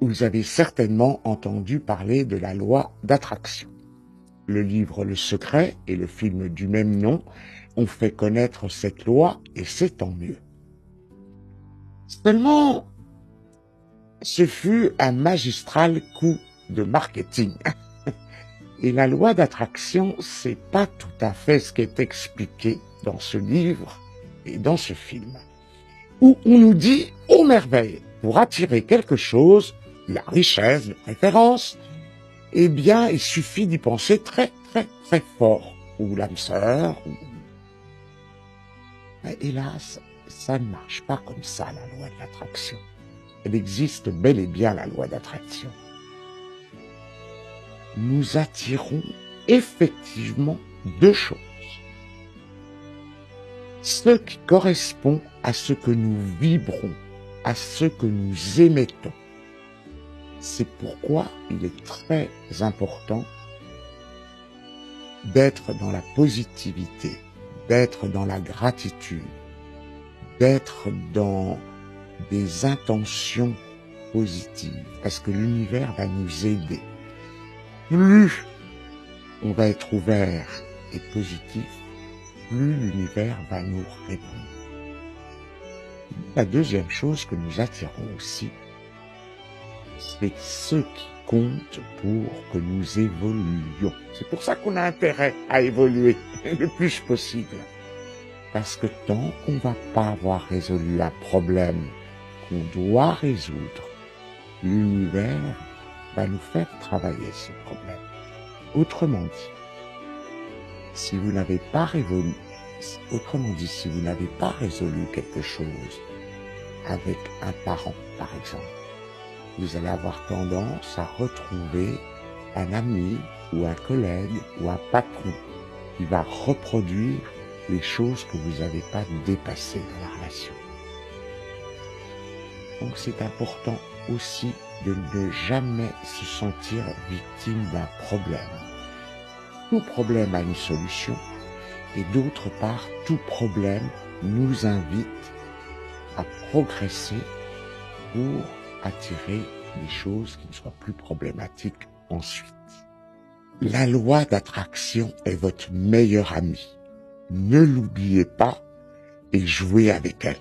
Vous avez certainement entendu parler de la loi d'attraction. Le livre Le Secret et le film du même nom ont fait connaître cette loi et c'est tant mieux. Seulement, ce fut un magistral coup de marketing. Et la loi d'attraction, c'est pas tout à fait ce qui est expliqué dans ce livre et dans ce film, où on nous dit, ô merveille, pour attirer quelque chose, la richesse de préférence, eh bien, il suffit d'y penser très, très, très fort, ou l'âme sœur, ou... Mais hélas, ça ne marche pas comme ça, la loi de l'attraction. Elle existe bel et bien, la loi d'attraction. Nous attirons effectivement deux choses. Ce qui correspond à ce que nous vibrons, à ce que nous émettons. C'est pourquoi il est très important d'être dans la positivité, d'être dans la gratitude, d'être dans des intentions positives, parce que l'univers va nous aider. Plus on va être ouvert et positif, plus l'univers va nous répondre. La deuxième chose que nous attirons aussi, c'est ce qui compte pour que nous évoluions. C'est pour ça qu'on a intérêt à évoluer le plus possible. Parce que tant qu'on va pas avoir résolu un problème qu'on doit résoudre, l'univers va nous faire travailler ce problème. Autrement dit, si vous n'avez pas résolu, si vous n'avez pas résolu quelque chose avec un parent, par exemple, vous allez avoir tendance à retrouver un ami ou un collègue ou un patron qui va reproduire les choses que vous n'avez pas dépassées dans la relation. Donc c'est important aussi de ne jamais se sentir victime d'un problème. Tout problème a une solution et d'autre part, tout problème nous invite à progresser pour attirer des choses qui ne soient plus problématiques ensuite. La loi d'attraction est votre meilleure amie. Ne l'oubliez pas et jouez avec elle.